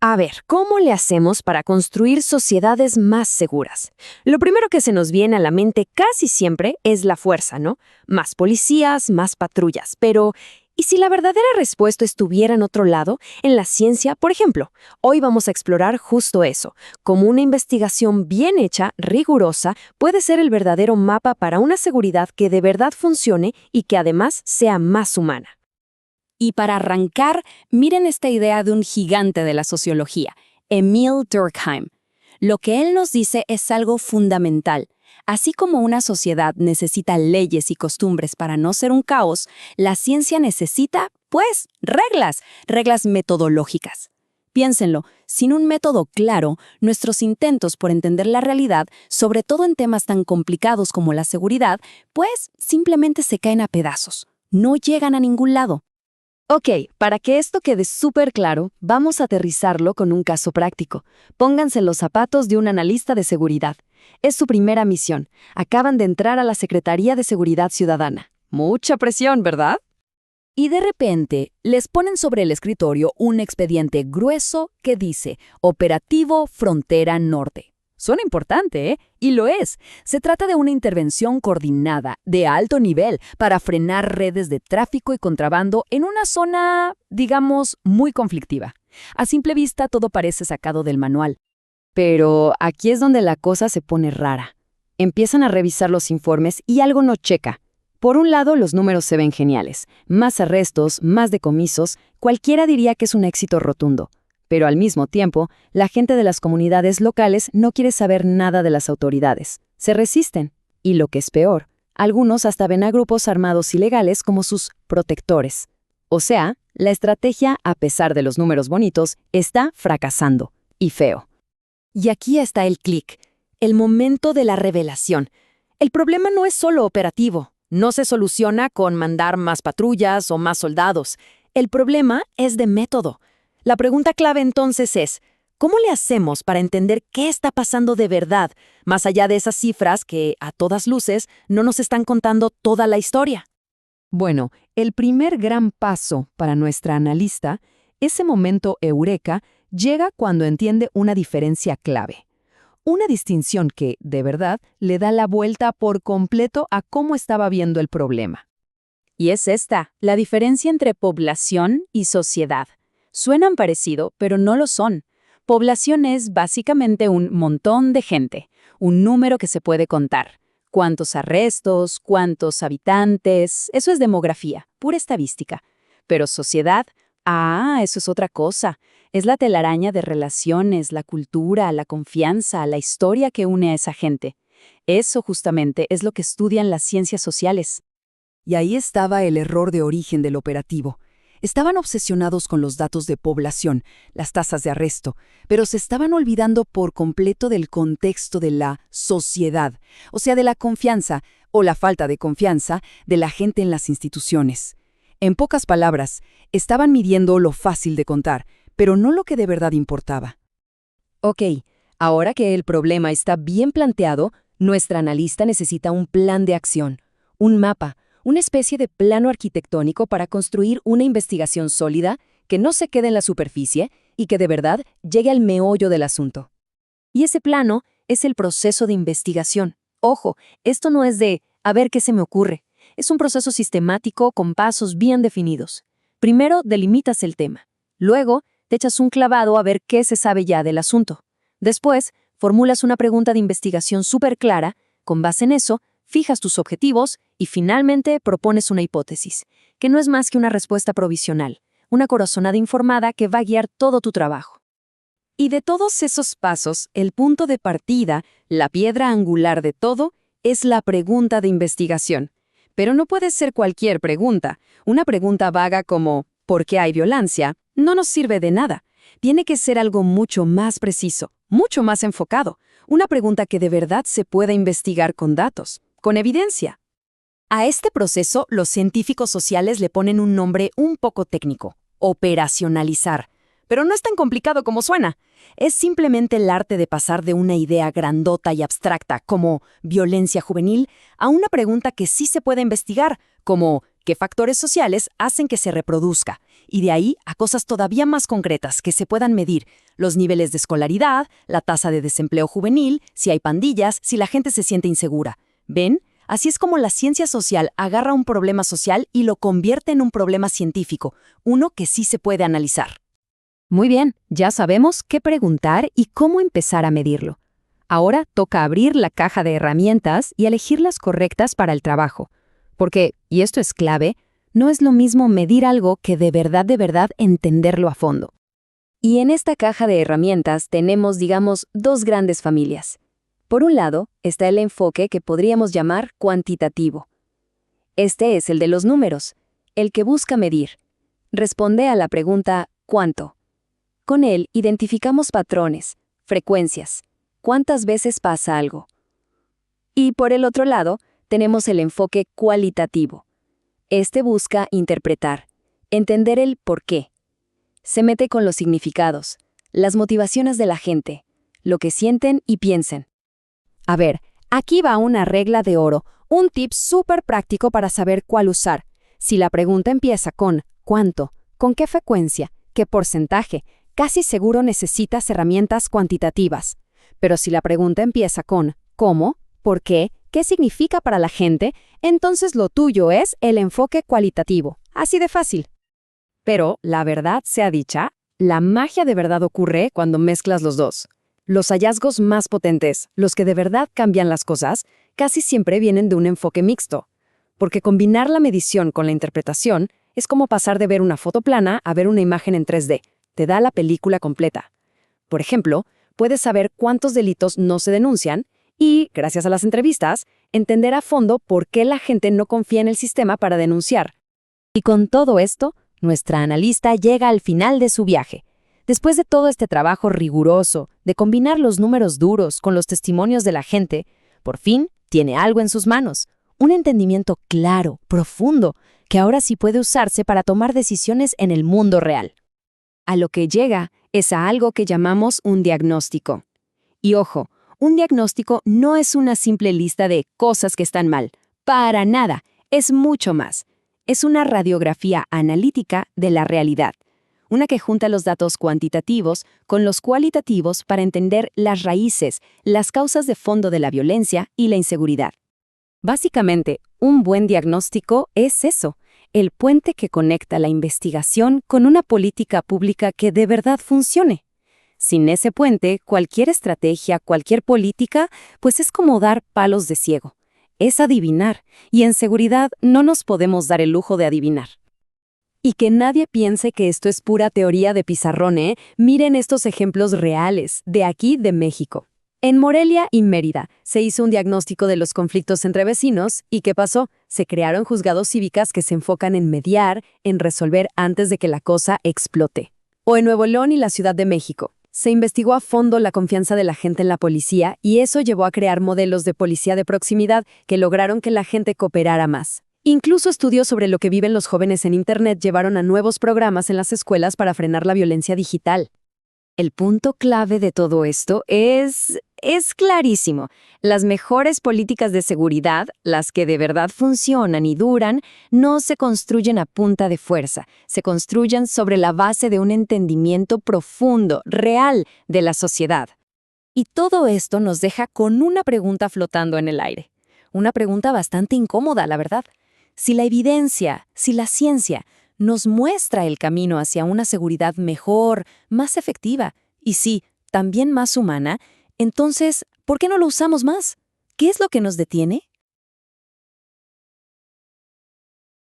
A ver, ¿cómo le hacemos para construir sociedades más seguras? Lo primero que se nos viene a la mente casi siempre es la fuerza, ¿no? Más policías, más patrullas. Pero, ¿y si la verdadera respuesta estuviera en otro lado, en la ciencia, por ejemplo? Hoy vamos a explorar justo eso. Cómo una investigación bien hecha, rigurosa, puede ser el verdadero mapa para una seguridad que de verdad funcione y que además sea más humana. Y para arrancar, miren esta idea de un gigante de la sociología, Emil Durkheim. Lo que él nos dice es algo fundamental. Así como una sociedad necesita leyes y costumbres para no ser un caos, la ciencia necesita, pues, reglas metodológicas. Piénsenlo, sin un método claro, nuestros intentos por entender la realidad, sobre todo en temas tan complicados como la seguridad, pues simplemente se caen a pedazos. No llegan a ningún lado. Ok, para que esto quede súper claro, vamos a aterrizarlo con un caso práctico. Pónganse en los zapatos de un analista de seguridad. Es su primera misión. Acaban de entrar a la Secretaría de Seguridad Ciudadana. Mucha presión, ¿verdad? Y de repente, les ponen sobre el escritorio un expediente grueso que dice Operativo Frontera Norte. Suena importante, ¿eh? Y lo es. Se trata de una intervención coordinada, de alto nivel, para frenar redes de tráfico y contrabando en una zona, digamos, muy conflictiva. A simple vista, todo parece sacado del manual. Pero aquí es donde la cosa se pone rara. Empiezan a revisar los informes y algo no checa. Por un lado, los números se ven geniales. Más arrestos, más decomisos, cualquiera diría que es un éxito rotundo. Pero al mismo tiempo, la gente de las comunidades locales no quiere saber nada de las autoridades. Se resisten. Y lo que es peor, algunos hasta ven a grupos armados ilegales como sus protectores. O sea, la estrategia, a pesar de los números bonitos, está fracasando. Y feo. Y aquí está el clic, el momento de la revelación. El problema no es solo operativo. No se soluciona con mandar más patrullas o más soldados. El problema es de método. La pregunta clave entonces es, ¿cómo le hacemos para entender qué está pasando de verdad, más allá de esas cifras que, a todas luces, no nos están contando toda la historia? Bueno, el primer gran paso para nuestra analista, ese momento eureka, llega cuando entiende una diferencia clave. Una distinción que, de verdad, le da la vuelta por completo a cómo estaba viendo el problema. Y es esta, la diferencia entre población y sociedad. Suenan parecido, pero no lo son. Población es básicamente un montón de gente, un número que se puede contar. ¿Cuántos arrestos? ¿Cuántos habitantes? Eso es demografía, pura estadística. Pero sociedad, eso es otra cosa. Es la telaraña de relaciones, la cultura, la confianza, la historia que une a esa gente. Eso justamente es lo que estudian las ciencias sociales. Y ahí estaba el error de origen del operativo. Estaban obsesionados con los datos de población, las tasas de arresto, pero se estaban olvidando por completo del contexto de la sociedad, o sea, de la confianza, o la falta de confianza, de la gente en las instituciones. En pocas palabras, estaban midiendo lo fácil de contar, pero no lo que de verdad importaba. Ok, ahora que el problema está bien planteado, nuestra analista necesita un plan de acción, un mapa, una especie de plano arquitectónico para construir una investigación sólida que no se quede en la superficie y que de verdad llegue al meollo del asunto. Y ese plano es el proceso de investigación. Ojo, esto no es de a ver qué se me ocurre. Es un proceso sistemático con pasos bien definidos. Primero, delimitas el tema. Luego, te echas un clavado a ver qué se sabe ya del asunto. Después, formulas una pregunta de investigación súper clara. Con base en eso, fijas tus objetivos y finalmente propones una hipótesis, que no es más que una respuesta provisional, una corazonada informada que va a guiar todo tu trabajo. Y de todos esos pasos, el punto de partida, la piedra angular de todo, es la pregunta de investigación. Pero no puede ser cualquier pregunta. Una pregunta vaga como ¿por qué hay violencia? No nos sirve de nada. Tiene que ser algo mucho más preciso, mucho más enfocado. Una pregunta que de verdad se pueda investigar con datos, con evidencia. A este proceso, los científicos sociales le ponen un nombre un poco técnico, operacionalizar. Pero no es tan complicado como suena. Es simplemente el arte de pasar de una idea grandota y abstracta, como violencia juvenil, a una pregunta que sí se puede investigar, como qué factores sociales hacen que se reproduzca, y de ahí a cosas todavía más concretas que se puedan medir, los niveles de escolaridad, la tasa de desempleo juvenil, si hay pandillas, si la gente se siente insegura. ¿Ven? Así es como la ciencia social agarra un problema social y lo convierte en un problema científico, uno que sí se puede analizar. Muy bien, ya sabemos qué preguntar y cómo empezar a medirlo. Ahora toca abrir la caja de herramientas y elegir las correctas para el trabajo. Porque, y esto es clave, no es lo mismo medir algo que de verdad entenderlo a fondo. Y en esta caja de herramientas tenemos, digamos, dos grandes familias. Por un lado, está el enfoque que podríamos llamar cuantitativo. Este es el de los números, el que busca medir. Responde a la pregunta ¿cuánto? Con él identificamos patrones, frecuencias, cuántas veces pasa algo. Y por el otro lado, tenemos el enfoque cualitativo. Este busca interpretar, entender el por qué. Se mete con los significados, las motivaciones de la gente, lo que sienten y piensen. A ver, aquí va una regla de oro, un tip súper práctico para saber cuál usar. Si la pregunta empieza con ¿cuánto? ¿Con qué frecuencia? ¿Qué porcentaje? Casi seguro necesitas herramientas cuantitativas. Pero si la pregunta empieza con ¿cómo? ¿Por qué? ¿Qué significa para la gente? Entonces lo tuyo es el enfoque cualitativo. Así de fácil. Pero, la verdad sea dicha, la magia de verdad ocurre cuando mezclas los dos. Los hallazgos más potentes, los que de verdad cambian las cosas, casi siempre vienen de un enfoque mixto. Porque combinar la medición con la interpretación es como pasar de ver una foto plana a ver una imagen en 3D. Te da la película completa. Por ejemplo, puedes saber cuántos delitos no se denuncian y, gracias a las entrevistas, entender a fondo por qué la gente no confía en el sistema para denunciar. Y con todo esto, nuestra analista llega al final de su viaje. Después de todo este trabajo riguroso, de combinar los números duros con los testimonios de la gente, por fin tiene algo en sus manos, un entendimiento claro, profundo, que ahora sí puede usarse para tomar decisiones en el mundo real. A lo que llega es a algo que llamamos un diagnóstico. Y ojo, un diagnóstico no es una simple lista de cosas que están mal. Para nada, es mucho más. Es una radiografía analítica de la realidad. Una que junta los datos cuantitativos con los cualitativos para entender las raíces, las causas de fondo de la violencia y la inseguridad. Básicamente, un buen diagnóstico es eso, el puente que conecta la investigación con una política pública que de verdad funcione. Sin ese puente, cualquier estrategia, cualquier política, pues es como dar palos de ciego. Es adivinar, y en seguridad no nos podemos dar el lujo de adivinar. Y que nadie piense que esto es pura teoría de pizarrón, ¿eh? Miren estos ejemplos reales, de aquí de México. En Morelia y Mérida se hizo un diagnóstico de los conflictos entre vecinos y ¿qué pasó? Se crearon juzgados cívicas que se enfocan en mediar, en resolver antes de que la cosa explote. O en Nuevo León y la Ciudad de México. Se investigó a fondo la confianza de la gente en la policía y eso llevó a crear modelos de policía de proximidad que lograron que la gente cooperara más. Incluso estudios sobre lo que viven los jóvenes en Internet llevaron a nuevos programas en las escuelas para frenar la violencia digital. El punto clave de todo esto es clarísimo. Las mejores políticas de seguridad, las que de verdad funcionan y duran, no se construyen a punta de fuerza, se construyen sobre la base de un entendimiento profundo, real, de la sociedad. Y todo esto nos deja con una pregunta flotando en el aire. Una pregunta bastante incómoda, la verdad. Si la evidencia, si la ciencia, nos muestra el camino hacia una seguridad mejor, más efectiva, y sí, también más humana, entonces, ¿por qué no lo usamos más? ¿Qué es lo que nos detiene?